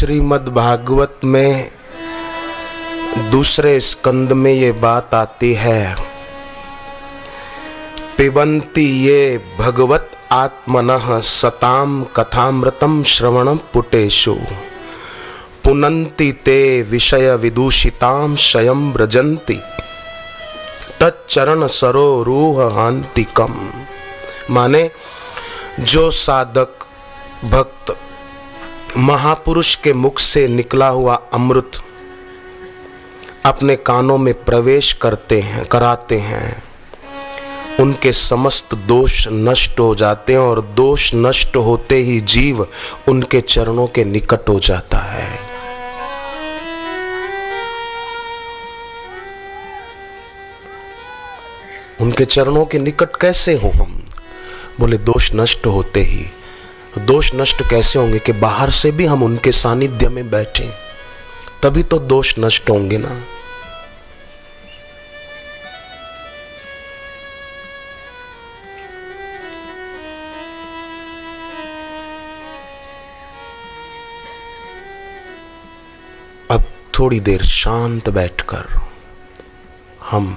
श्रीमद् भागवत में दूसरे स्कंद में ये बात आती है, पिबन्ति ये भगवत आत्मनः सताम कथामृतम श्रवणम पुटेषु पुनन्ति ते विषय विदूषिताम शयम व्रजन्ति तच्चरण सरोरुहान्तिकम। माने जो साधक भक्त महापुरुष के मुख से निकला हुआ अमृत अपने कानों में प्रवेश कराते हैं, उनके समस्त दोष नष्ट हो जाते हैं और दोष नष्ट होते ही जीव उनके चरणों के निकट हो जाता है। उनके चरणों के निकट कैसे हो हम? बोले दोष नष्ट होते ही। दोष नष्ट कैसे होंगे कि बाहर से भी हम उनके सानिध्य में बैठे, तभी तो दोष नष्ट होंगे ना। अब थोड़ी देर शांत बैठकर हम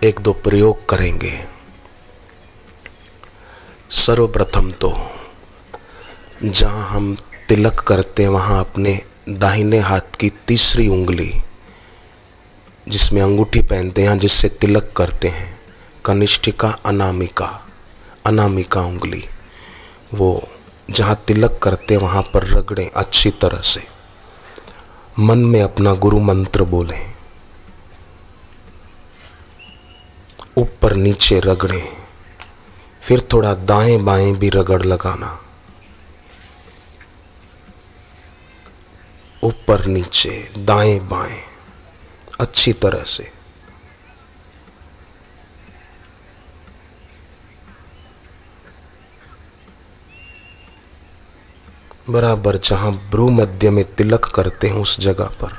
एक दो प्रयोग करेंगे। सर्वप्रथम तो जहाँ हम तिलक करते हैं वहाँ अपने दाहिने हाथ की तीसरी उंगली, जिसमें अंगूठी पहनते हैं, जिससे तिलक करते हैं, कनिष्ठिका अनामिका उंगली, वो जहाँ तिलक करते हैं वहाँ पर रगड़ें अच्छी तरह से। मन में अपना गुरु मंत्र बोलें, ऊपर नीचे रगड़ें, फिर थोड़ा दाएं बाएं भी रगड़ लगाना, ऊपर नीचे दाएं बाएं अच्छी तरह से। बराबर जहां भ्रू मध्य में तिलक करते हैं उस जगह पर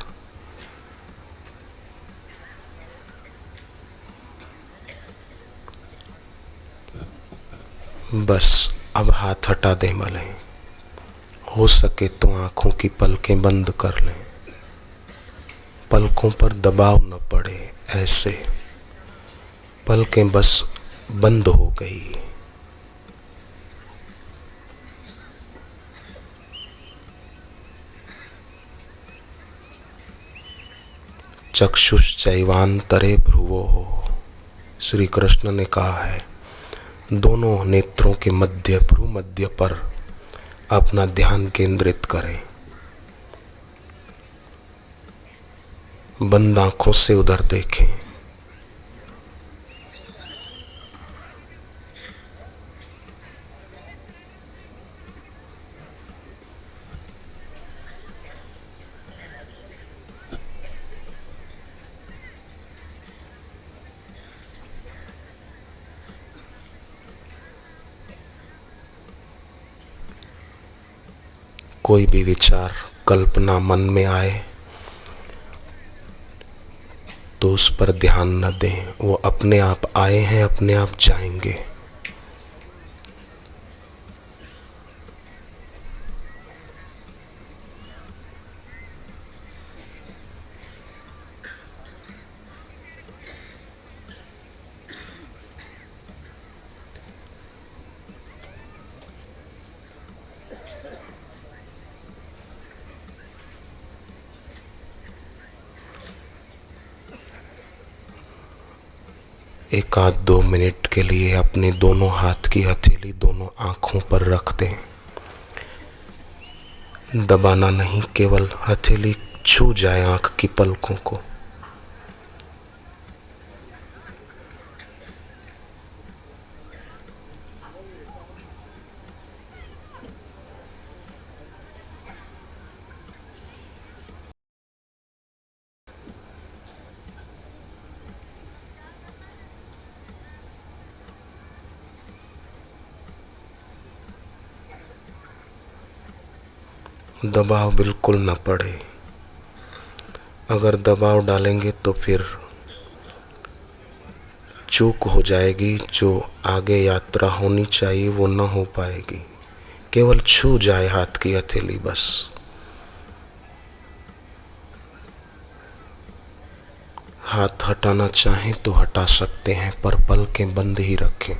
बस अब हाथ हटा दें। भले हो सके तो आंखों की पलकें बंद कर लें, पलकों पर दबाव न पड़े, ऐसे पलकें बस बंद हो गई। चक्षुश्चैवान्तरे भ्रुवोः, श्री कृष्ण ने कहा है, दोनों नेत्रों के मध्य भ्रू मध्य पर अपना ध्यान केंद्रित करें। बंद आंखों से उधर देखें। कोई भी विचार कल्पना मन में आए तो उस पर ध्यान न दें, वो अपने आप आए हैं, अपने आप जाएंगे। एक आध 2 मिनट के लिए अपने दोनों हाथ की हथेली दोनों आँखों पर रख दें। दबाना नहीं, केवल हथेली छू जाए आँख की पलकों को। दबाव बिल्कुल न पड़े। अगर दबाव डालेंगे तो फिर चूक हो जाएगी, जो आगे यात्रा होनी चाहिए वो न हो पाएगी। केवल छू जाए हाथ की हथेली बस। हाथ हटाना चाहें तो हटा सकते हैं, पर पल के बंद ही रखें।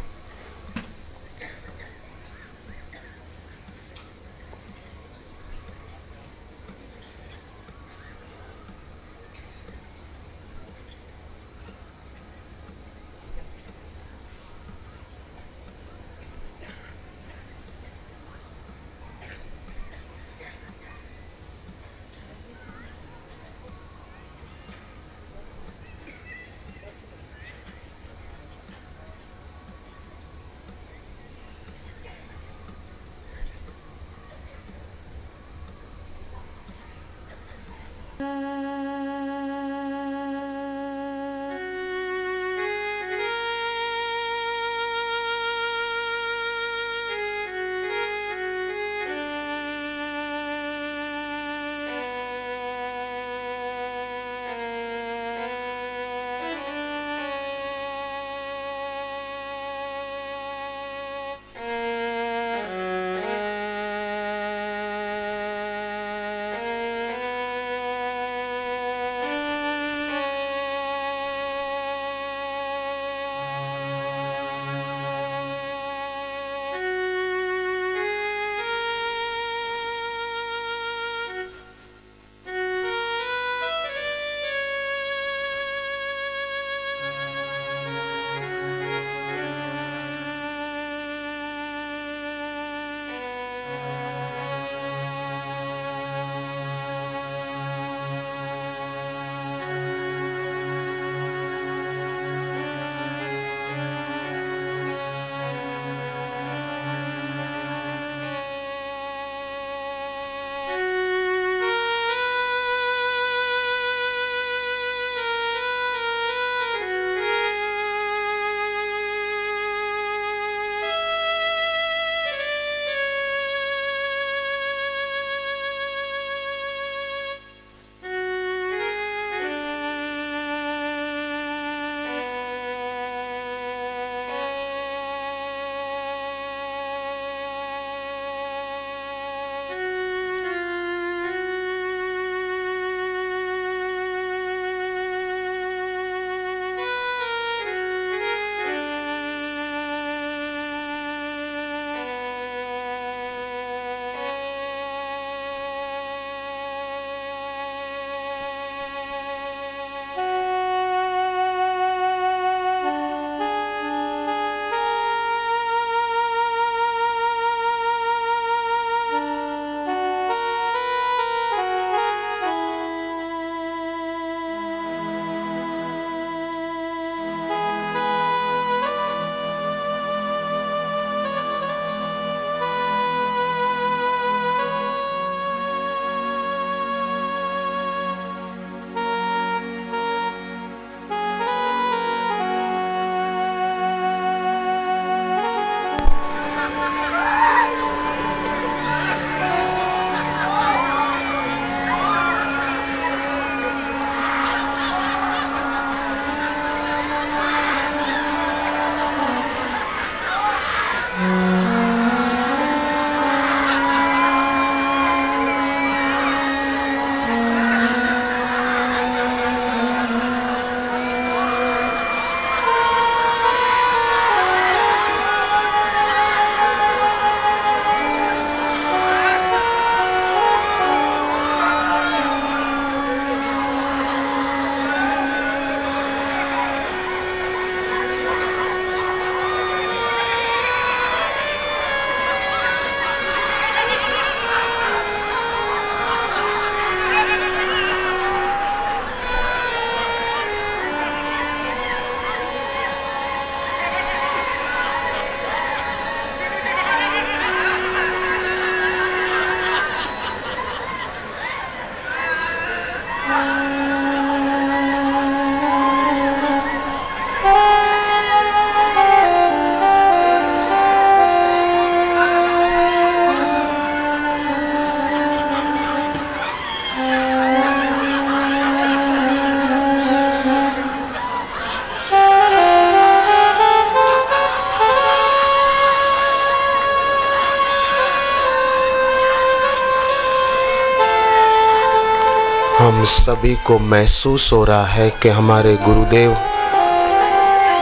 हम सभी को महसूस हो रहा है कि हमारे गुरुदेव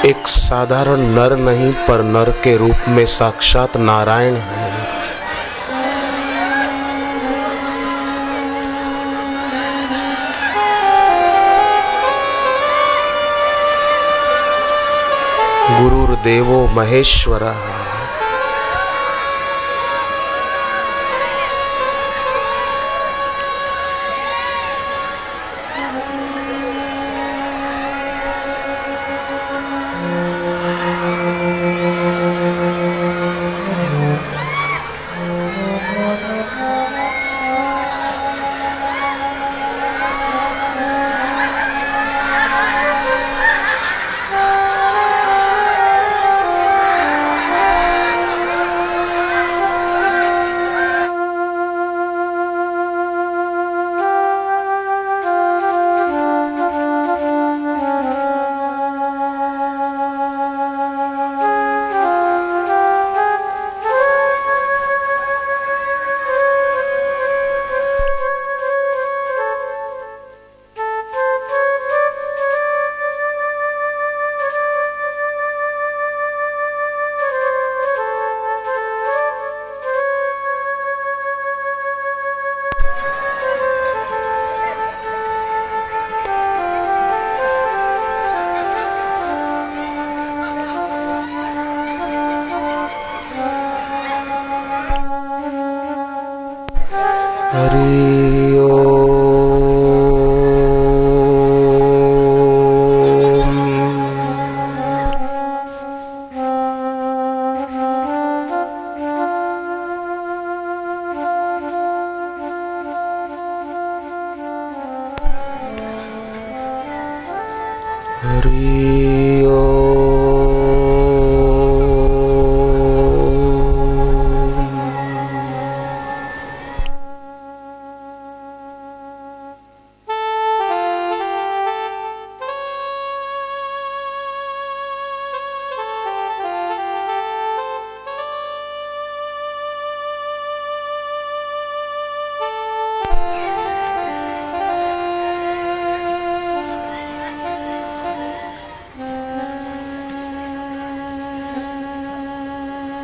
एक साधारण नर नहीं पर नर के रूप में साक्षात नारायण हैं। गुरुर्देवो महेश्वरः। हरि ओम। हरि ओम।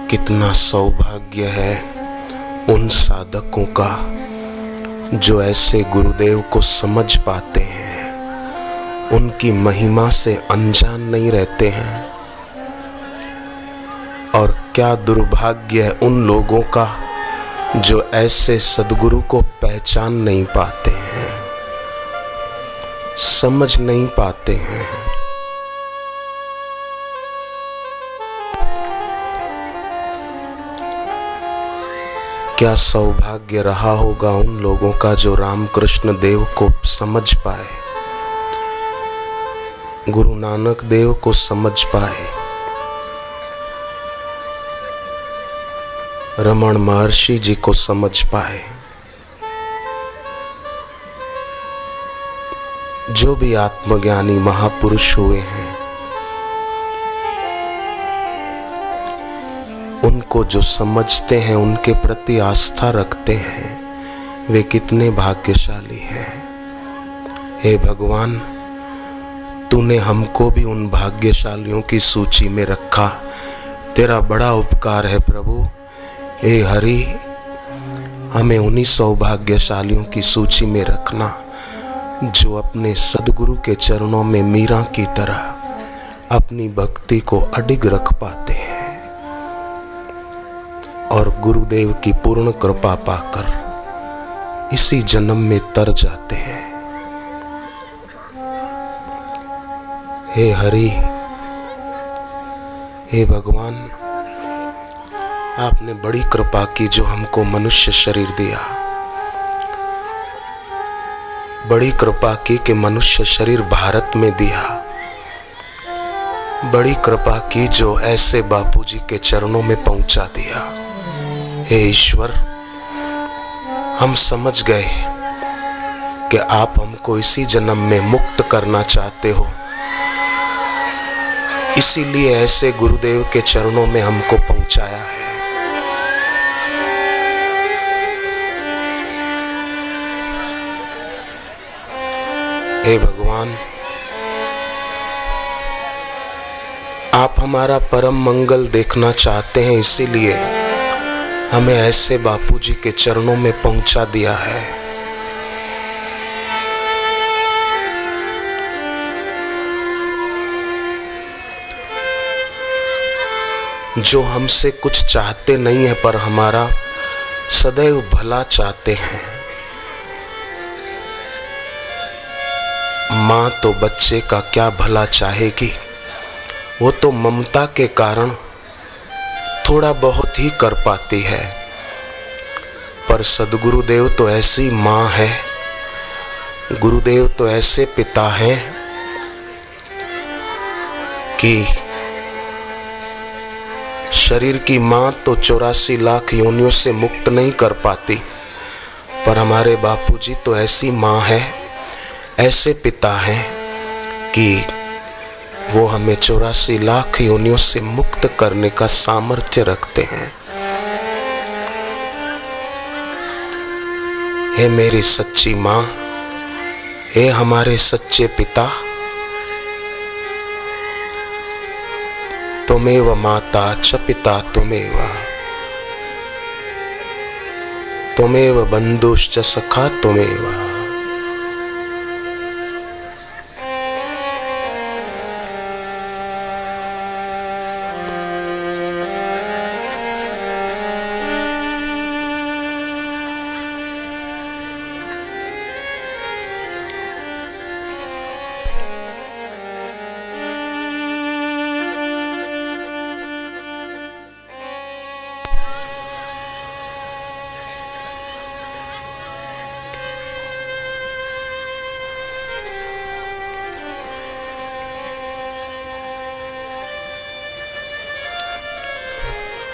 कितना सौभाग्य है उन साधकों का जो ऐसे गुरुदेव को समझ पाते हैं, उनकी महिमा से अनजान नहीं रहते हैं। और क्या दुर्भाग्य है उन लोगों का जो ऐसे सद्गुरु को पहचान नहीं पाते हैं, समझ नहीं पाते हैं। क्या सौभाग्य रहा होगा उन लोगों का जो रामकृष्ण देव को समझ पाए, गुरु नानक देव को समझ पाए, रमण महर्षि जी को समझ पाए। जो भी आत्मज्ञानी महापुरुष हुए हैं, उनको जो समझते हैं, उनके प्रति आस्था रखते हैं, वे कितने भाग्यशाली हैं। हे भगवान, तूने हमको भी उन भाग्यशालियों की सूची में रखा, तेरा बड़ा उपकार है प्रभु। हे हरि, हमें उन्हीं सौभाग्यशालियों की सूची में रखना जो अपने सद्गुरु के चरणों में मीरा की तरह अपनी भक्ति को अडिग रख पाते हैं और गुरुदेव की पूर्ण कृपा पाकर इसी जन्म में तर जाते हैं। हे हरि, हे भगवान, आपने बड़ी कृपा की जो हमको मनुष्य शरीर दिया। बड़ी कृपा की कि मनुष्य शरीर भारत में दिया। बड़ी कृपा की जो ऐसे बापूजी के चरणों में पहुंचा दिया। हे ईश्वर, हम समझ गए कि आप हमको इसी जन्म में मुक्त करना चाहते हो, इसीलिए ऐसे गुरुदेव के चरणों में हमको पहुंचाया है। हे भगवान, आप हमारा परम मंगल देखना चाहते हैं, इसीलिए हमें ऐसे बापूजी के चरणों में पहुंचा दिया है। जो हमसे कुछ चाहते नहीं है पर हमारा सदैव भला चाहते हैं। माँ तो बच्चे का क्या भला चाहेगी, वो तो ममता के कारण थोड़ा बहुत ही कर पाती है, पर सद्गुरुदेव तो ऐसी माँ है, गुरुदेव तो ऐसे पिता हैं कि शरीर की माँ तो 84 लाख योनियों से मुक्त नहीं कर पाती, पर हमारे बापूजी तो ऐसी माँ है, ऐसे पिता हैं कि वो हमें 84 लाख योनियों से मुक्त करने का सामर्थ्य रखते हैं। हे मेरी सच्ची माँ, हे हमारे सच्चे पिता, त्वमेव माता च पिता त्वमेव, त्वमेव बंधुश्च सखा त्वमेव।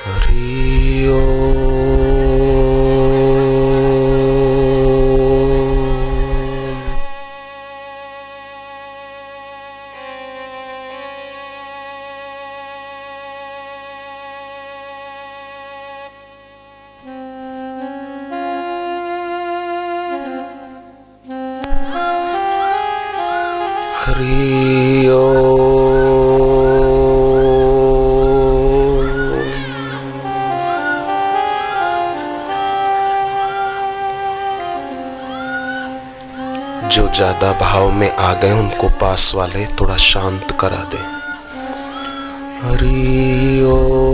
हरि ओम। हरि ओम। जो ज्यादा भाव में आ गए उनको पास वाले थोड़ा शांत करा दें। हरि ओम।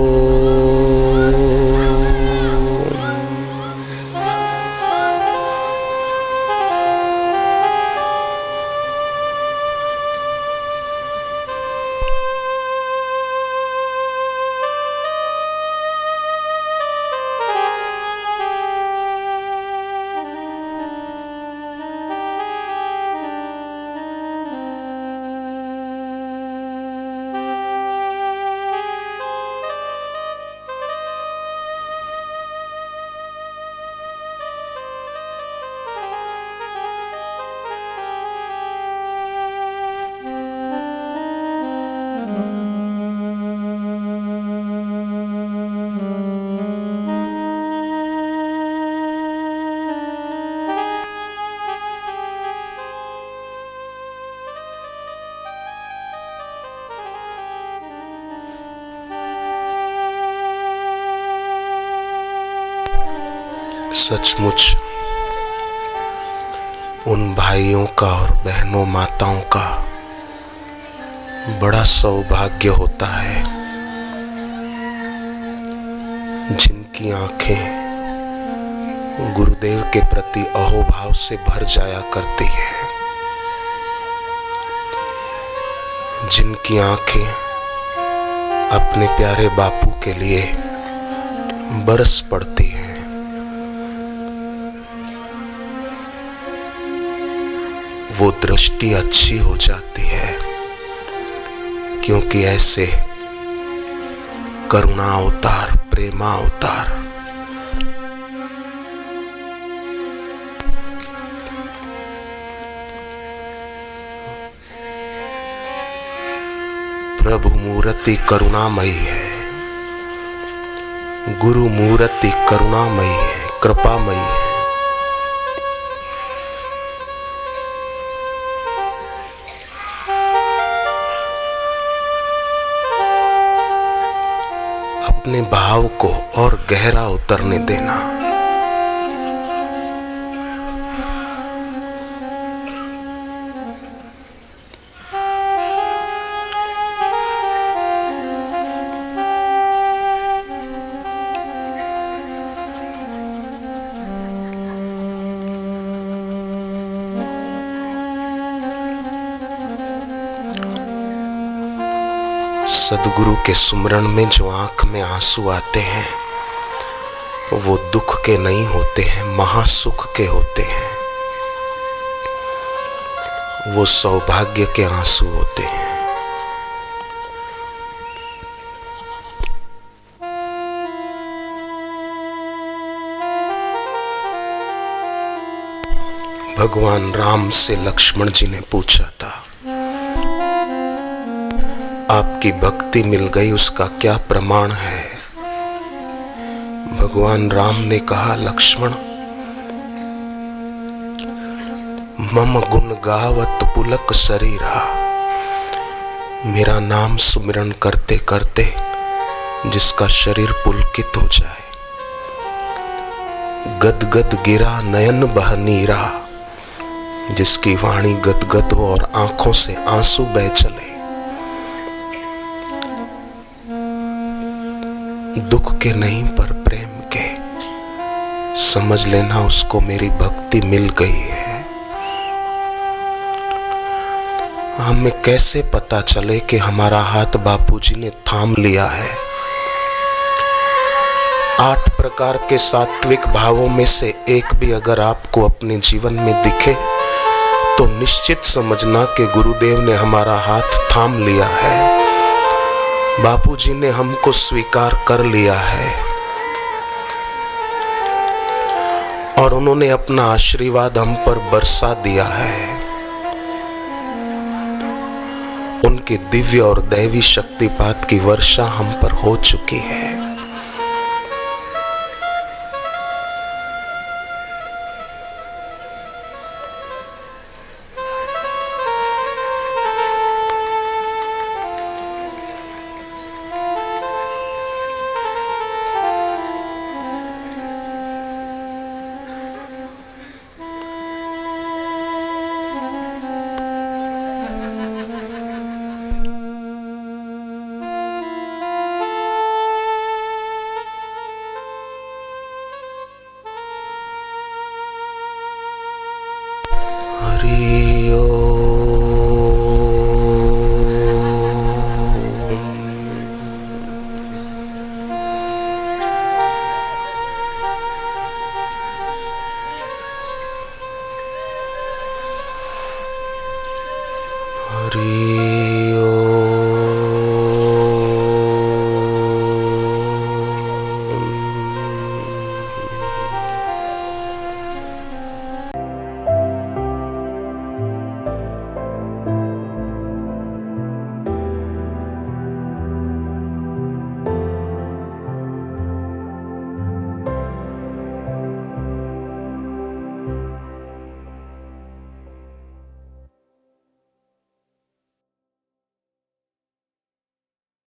सचमुच उन भाइयों का और बहनों माताओं का बड़ा सौभाग्य होता है जिनकी आंखें गुरुदेव के प्रति अहोभाव से भर जाया करती हैं, जिनकी आंखें अपने प्यारे बापू के लिए बरस पड़ती हैं। वो दृष्टि अच्छी हो जाती है, क्योंकि ऐसे करुणा अवतार, प्रेमा अवतार प्रभु मूर्ति करुणामयी है, गुरु मूर्ति करुणामयी है, कृपामयी है। अपने भाव को और गहरा उतरने देना। सदगुरु के सुमरण में जो आंख में आंसू आते हैं वो दुख के नहीं होते हैं, महासुख के होते हैं। वो सौभाग्य के आंसू होते हैं। भगवान राम से लक्ष्मण जी ने पूछा था, आपकी भक्ति मिल गई, उसका क्या प्रमाण है? भगवान राम ने कहा, लक्ष्मण, मम गुण गावत पुलक शरीरा, मेरा नाम सुमिरन करते करते जिसका शरीर पुलकित हो जाए, गदगद गिरा नयन बह नीरा, जिसकी वाणी गदगद हो और आंखों से आंसू बह चले, दुख के नहीं पर प्रेम के, समझ लेना उसको मेरी भक्ति मिल गई है। हमें कैसे पता चले कि हमारा हाथ बापूजी ने थाम लिया है? 8 प्रकार के सात्विक भावों में से एक भी अगर आपको अपने जीवन में दिखे तो निश्चित समझना कि गुरुदेव ने हमारा हाथ थाम लिया है। बापूजी ने हमको स्वीकार कर लिया है और उन्होंने अपना आशीर्वाद हम पर बरसा दिया है। उनकी दिव्य और दैवी शक्तिपात की वर्षा हम पर हो चुकी है।